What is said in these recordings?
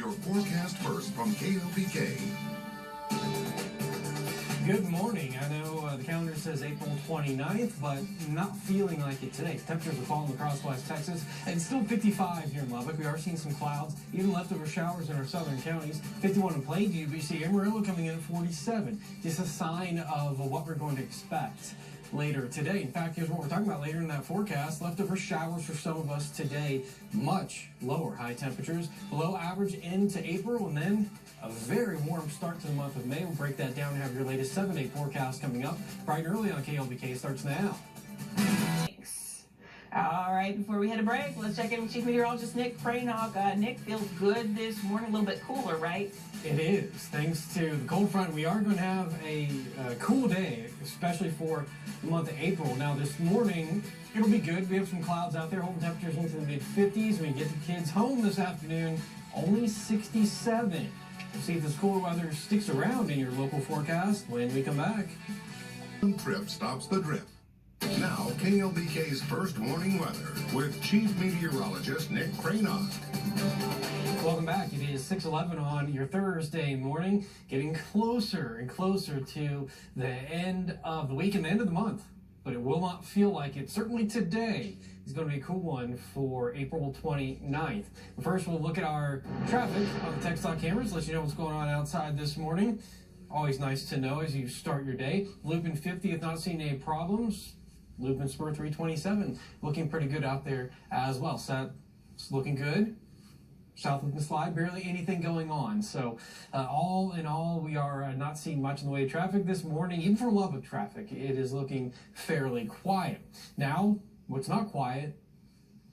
your forecast first from KLBK. Good morning. I know the calendar says April 29th, but not feeling like it today. Temperatures are falling across West Texas, and it's still 55 here in Lubbock. We are seeing some clouds, even leftover showers in our southern counties. 51 in Plainview. We see Amarillo coming in at 47. Just a sign of what we're going to expect later today. In fact, here's what we're talking about later in that forecast. Leftover showers for some of us today. Much lower high temperatures, below average into April, and then a very warm start to the month of May. We'll break that down and have your latest 7-day forecast coming up bright and early on KLBK. Starts now. Thanks. All right, before we head a break, let's check in with Chief Meteorologist Nick Kraynok. Nick, feels good this morning, a little bit cooler, right? It is. Thanks to the cold front, we are going to have a cool day, especially for the month of April. Now, this morning, it'll be good. We have some clouds out there, holding temperatures into the mid-50s. When you get the kids home this afternoon, only 67. We'll see if this cooler weather sticks around in your local forecast when we come back. Trip stops the drip. Now, KLBK's first morning weather with Chief Meteorologist Nick Kraynok. Welcome back. It is 6:11 on your Thursday morning, getting closer and closer to the end of the week and the end of the month. But it will not feel like it. Certainly today is going to be a cool one for April 29th. But first, we'll look at our traffic on the text cameras, let you know what's going on outside this morning. Always nice to know as you start your day. Loop in 50th, not seeing any problems. Loop in Spur 327, looking pretty good out there as well. So it's looking good. South Loop and Slide, barely anything going on. So all in all, we are not seeing much in the way of traffic this morning. Even for Lubbock traffic, it is looking fairly quiet. Now, what's not quiet,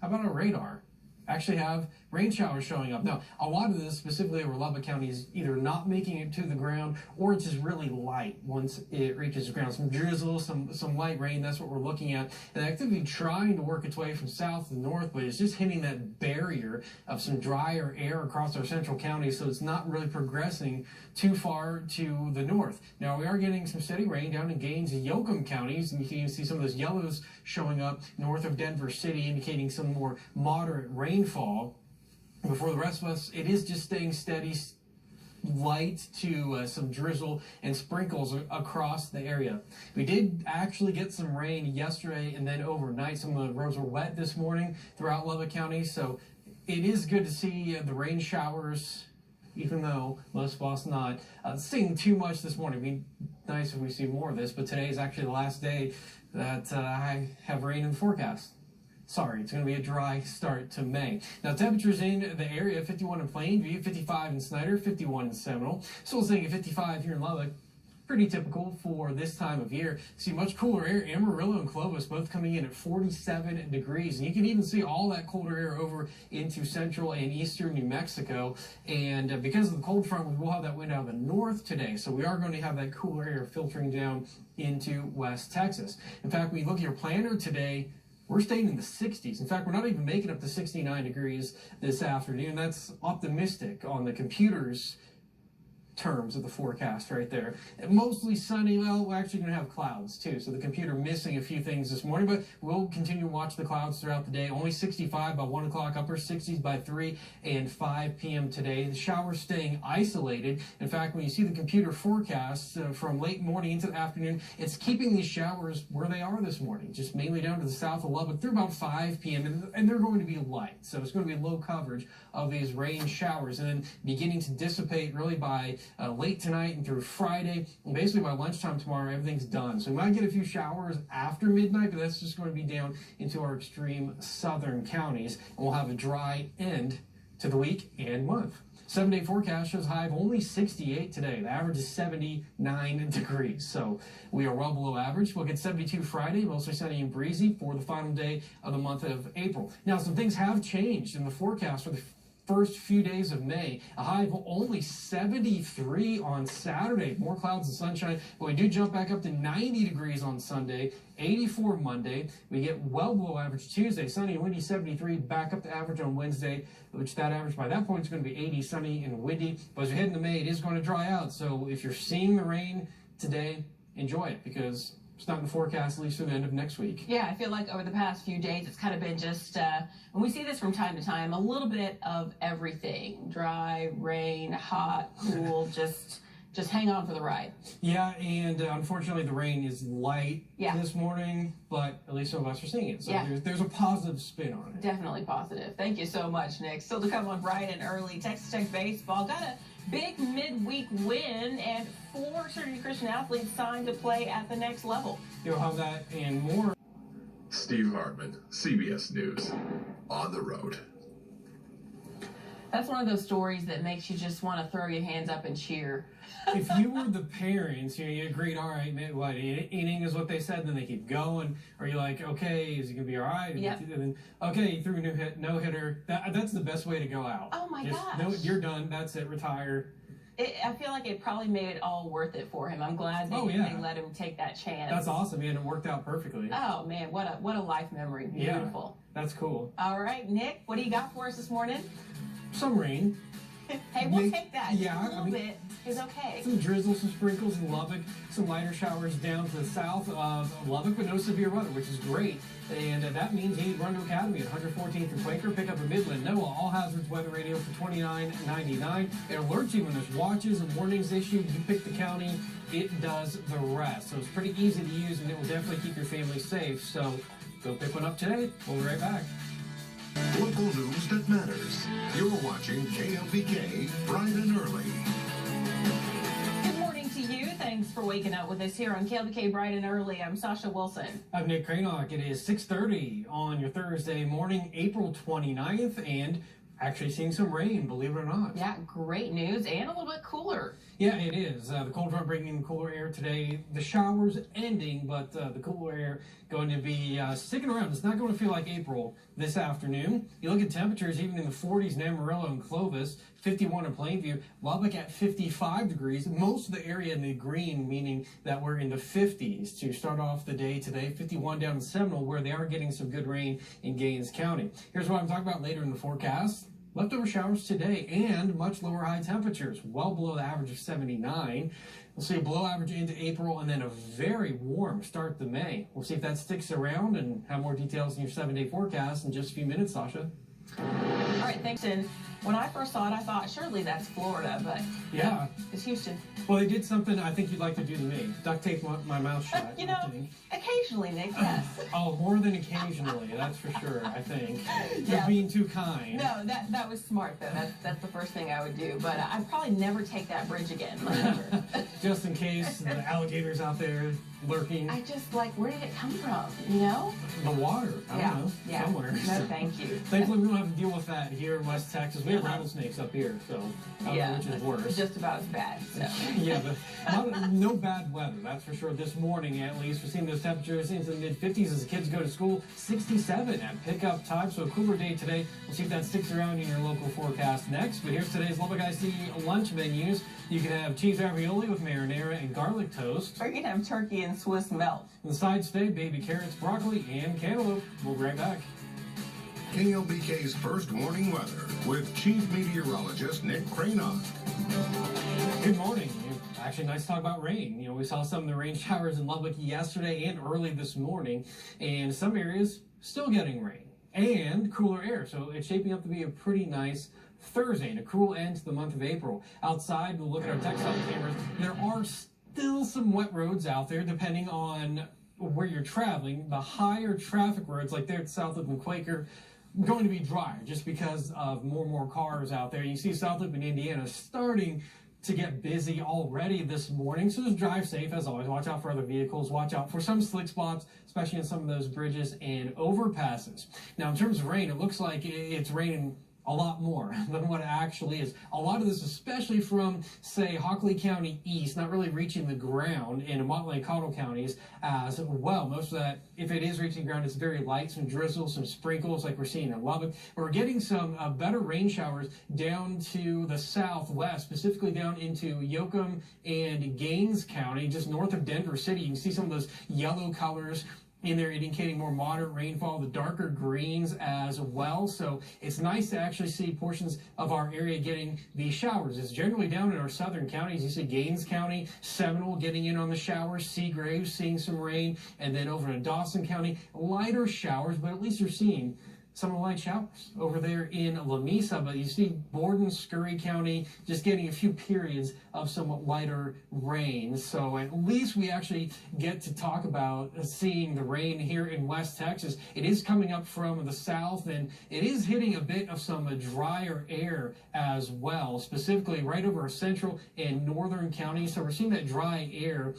how about our radar? Actually have rain showers showing up. Now, a lot of this, specifically over Lubbock County, is either not making it to the ground or it's just really light once it reaches the ground. Some drizzle, some light rain, that's what we're looking at. And the activity trying to work its way from south to north, but it's just hitting that barrier of some drier air across our central county, so it's not really progressing too far to the north. Now, we are getting some steady rain down in Gaines and Yoakum counties, and you can even see some of those yellows showing up north of Denver City, indicating some more moderate rainfall. But for the rest of us, it is just staying steady, light to some drizzle and sprinkles across the area. We did actually get some rain yesterday and then overnight. Some of the roads were wet this morning throughout Lubbock County, so it is good to see the rain showers, even though most of us not seeing too much this morning. It'd be nice if we see more of this, but today is actually the last day that I have rain in the forecast. Sorry, it's going to be a dry start to May. Now, temperatures in the area, 51 in Plainview, 55 in Snyder, 51 in Seminole. Still saying at 55 here in Lubbock. Pretty typical for this time of year. See much cooler air. Amarillo and Clovis both coming in at 47 degrees. And you can even see all that colder air over into central and eastern New Mexico. And because of the cold front, we will have that wind out of the north today. So we are going to have that cooler air filtering down into West Texas. In fact, when you look at your planner today, we're staying in the 60s. In fact, we're not even making up to 69 degrees this afternoon. That's optimistic on the computer's terms of the forecast right there. And mostly sunny. Well, we're actually going to have clouds too, so the computer missing a few things this morning, but we'll continue to watch the clouds throughout the day. Only 65 by 1 o'clock, upper 60s by 3 and 5 p.m. today. The showers staying isolated. In fact, when you see the computer forecast from late morning into the afternoon, it's keeping these showers where they are this morning, just mainly down to the south of Lubbock through about 5 p.m. and they're going to be light, so it's going to be low coverage of these rain showers, and then beginning to dissipate really by late tonight and through Friday. And basically by lunchtime tomorrow, everything's done. So we might get a few showers after midnight, but that's just going to be down into our extreme southern counties. And we'll have a dry end to the week and month. 7-day forecast shows a high of only 68 today. The average is 79 degrees. So we are well below average. We'll get 72 Friday, mostly sunny and breezy for the final day of the month of April. Now, some things have changed in the forecast for the first few days of May. A high of only 73 on Saturday. More clouds and sunshine, but we do jump back up to 90 degrees on Sunday, 84 Monday. We get well below average Tuesday, sunny and windy, 73, back up to average on Wednesday, which that average by that point is going to be 80, sunny and windy. But as we head into May, it is going to dry out. So if you're seeing the rain today, enjoy it, because It's not in the forecast, at least through the end of next week. Yeah, I feel like over the past few days, it's kind of been just, and we see this from time to time, a little bit of everything. Dry, rain, hot, cool, just hang on for the ride. Yeah, and unfortunately the rain is light Yeah. this morning, but at least some of us are seeing it. So Yeah. there's a positive spin on it. Definitely positive. Thank you so much, Nick. Still to come on Bright and Early. Texas Tech baseball got a big midweek win, and 4 Trinity Christian athletes signed to play at the next level. You'll have that and more. Steve Hartman, CBS News. On the road. That's one of those stories that makes you just want to throw your hands up and cheer. If you were the parents, you agreed, all right, what, inning is what they said, then they keep going. Or you're like, okay, is he going to be all right? Yep. And then, okay, he threw a no-hitter. That's the best way to go out. Oh, my Just, gosh. No, you're done. That's it. Retire. I feel like it probably made it all worth it for him. I'm glad they let him take that chance. That's awesome, man. It worked out perfectly. Oh, man, what a life memory. Beautiful. Yeah, that's cool. All right, Nick, what do you got for us this morning? Some rain. Hey, we'll take that. Yeah, a little bit is okay. Some drizzle, some sprinkles in Lubbock, some lighter showers down to the south of Lubbock, but no severe weather, which is great. And that means you need Rondo Academy at 114th and Quaker. Pick up a Midland NOAA All Hazards Weather Radio for $29.99. It alerts you when there's watches and warnings issued. You pick the county, it does the rest. So it's pretty easy to use, and it will definitely keep your family safe. So go pick one up today. We'll be right back. Local news that matters. You're watching KLBK Bright and Early. Good morning to you. Thanks for waking up with us here on KLBK Bright and Early. I'm Sasha Wilson. I'm Nick Kraynok. It is 6:30 on your Thursday morning, April 29th, and actually seeing some rain, believe it or not. Yeah, great news and a little bit cooler. Yeah, it is. The cold front bringing in cooler air today. The showers ending, but the cooler air going to be sticking around. It's not going to feel like April this afternoon. You look at temperatures, even in the 40s in Amarillo and Clovis, 51 in Plainview, Lubbock at 55 degrees. Most of the area in the green, meaning that we're in the 50s to start off the day today. 51 down in Seminole, where they are getting some good rain in Gaines County. Here's what I'm talking about later in the forecast. Leftover showers today and much lower high temperatures, well below the average of 79. We'll see a below average into April and then a very warm start to May. We'll see if that sticks around and have more details in your 7-day forecast in just a few minutes, Sasha. All right, thanks. And when I first saw it, I thought, surely that's Florida, but yeah, it's Houston. Well, they did something I think you'd like to do to me. Duct tape my mouth shut. You know, occasionally, Nick, yes. Oh, more than occasionally, that's for sure, I think. You're Yeah. being too kind. No, that was smart, though. That's the first thing I would do. But I'd probably never take that bridge again. Never. Just in case the alligators out there lurking. I just, like, where did it come from, you know? The water. I don't know. Yeah. Somewhere. No, thank you. Thankfully, we don't have to deal with that here in West Texas. We have rattlesnakes up here, so I don't know which is worse. Just about as bad. So. Yeah, but no bad weather, that's for sure. This morning, at least, we're seeing those temperatures into the mid-50s as the kids go to school. 67 at pickup time, so a cooler day today. We'll see if that sticks around in your local forecast next. But here's today's Lubbock IC lunch menus. You can have cheese ravioli with marinara and garlic toast. Or you can have turkey and Swiss melt. And the sides today, baby carrots, broccoli, and cantaloupe. We'll be right back. KLBK's first morning weather with Chief Meteorologist Nick Kraynok. Good morning. Actually, nice to talk about rain. You know, we saw some of the rain showers in Lubbock yesterday and early this morning, and some areas still getting rain and cooler air. So it's shaping up to be a pretty nice Thursday and a cool end to the month of April. Outside, we'll look at our textile cameras. There are still some wet roads out there, depending on where you're traveling. The higher traffic roads, like there at Southwood and Quaker, going to be drier just because of more and more cars out there. You see Southwood in Indiana starting to get busy already this morning, so just drive safe as always. Watch out for other vehicles. Watch out for some slick spots, especially in some of those bridges and overpasses. Now, in terms of rain, it looks like it's raining a lot more than what it actually is. A lot of this, especially from, say, Hockley County east, not really reaching the ground, in Motley and Cottle counties as well. Most of that, if it is reaching the ground, it's very light, some drizzle, some sprinkles like we're seeing in Lubbock. We're getting some better rain showers down to the southwest, specifically down into Yoakum and Gaines County, just north of Denver City. You can see some of those yellow colors in there indicating more moderate rainfall, the darker greens as well. So it's nice to actually see portions of our area getting these showers. It's generally down in our southern counties. You see Gaines County, Seminole getting in on the showers, Seagraves seeing some rain, and then over in Dawson County, lighter showers, but at least you're seeing some of the light showers over there in Lamesa, but you see Borden, Scurry County just getting a few periods of somewhat lighter rain. So at least we actually get to talk about seeing the rain here in West Texas. It is coming up from the south, and it is hitting a bit of some drier air as well, specifically right over our central and northern counties. So we're seeing that dry air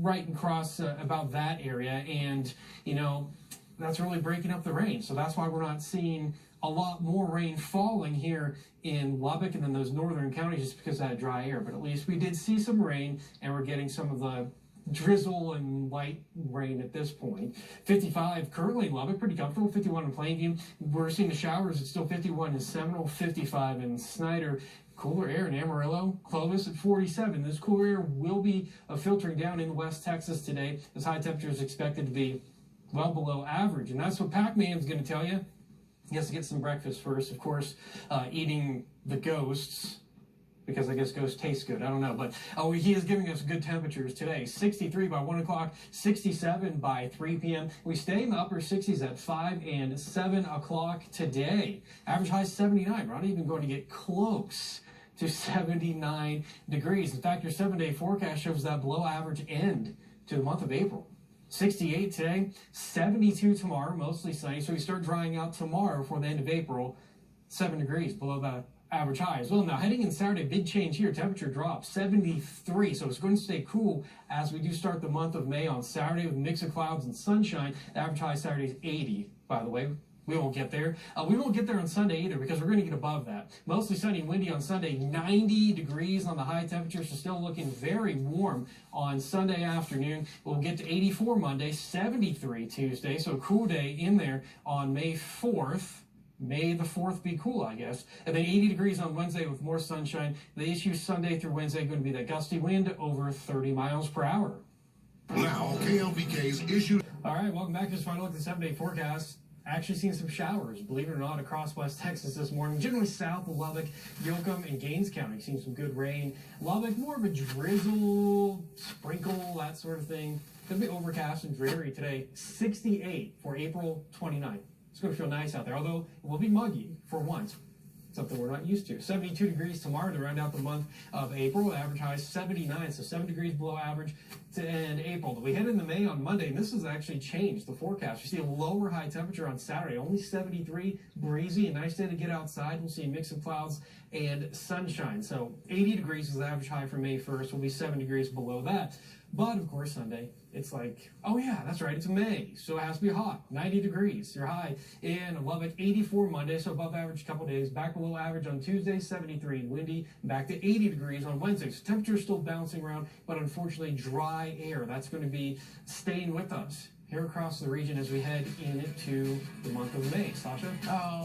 right across about that area, and you know, that's really breaking up the rain. So that's why we're not seeing a lot more rain falling here in Lubbock and then those northern counties, just because of that dry air. But at least we did see some rain, and we're getting some of the drizzle and light rain at this point. 55 currently in Lubbock, pretty comfortable. 51 in Plainview. We're seeing the showers. It's still 51 in Seminole, 55 in Snyder. Cooler air in Amarillo, Clovis at 47. This cooler air will be filtering down in West Texas today. This high temperature is expected to be well below average, and that's what Pac-Man's going to tell you. He has to get some breakfast first, of course, eating the ghosts, because I guess ghosts taste good. I don't know, but he is giving us good temperatures today. 63 by 1 o'clock, 67 by 3 p.m. We stay in the upper 60s at 5 and 7 o'clock today. Average high 79. We're not even going to get close to 79 degrees. In fact, your 7-day forecast shows that below average end to the month of April. 68 today, 72 tomorrow, mostly sunny. So we start drying out tomorrow before the end of April, 7 degrees below the average high as well. Now, heading in Saturday, big change here. Temperature drops, 73. So it's going to stay cool as we do start the month of May on Saturday with a mix of clouds and sunshine. The average high Saturday is 80, by the way. We won't get there. We won't get there on Sunday either, because we're going to get above that. Mostly sunny and windy on Sunday, 90 degrees on the high temperature, so still looking very warm on Sunday afternoon. We'll get to 84 Monday, 73 Tuesday, so a cool day in there on May 4th. May the 4th be cool, I guess. And then 80 degrees on Wednesday with more sunshine. The issue Sunday through Wednesday going to be that gusty wind over 30 miles per hour. Now, KLBK's issue. All right, welcome back to this final look at the 7-day forecast. Actually seeing some showers, believe it or not, across West Texas this morning. Generally south of Lubbock, Yoakum, and Gaines County. Seeing some good rain. Lubbock, more of a drizzle, sprinkle, that sort of thing. Going to be overcast and dreary today. 68 for April 29th. It's going to feel nice out there, although it will be muggy for once. Something we're not used to. 72 degrees tomorrow to round out the month of April. The average high is 79, so 7 degrees below average to end April. We head into May on Monday, and this has actually changed the forecast. You see a lower high temperature on Saturday, only 73, breezy, a nice day to get outside. We'll see a mix of clouds and sunshine. So 80 degrees is the average high for May 1st. We'll be 7 degrees below that. But, of course, Sunday, it's like, oh, yeah, that's right, it's May, so it has to be hot. 90 degrees, your high in Lubbock. 84 Monday, so above average a couple days. Back below average on Tuesday, 73 and windy. Back to 80 degrees on Wednesday. So temperature's still bouncing around, but unfortunately dry air. That's going to be staying with us here across the region as we head into the month of May. Sasha? Oh.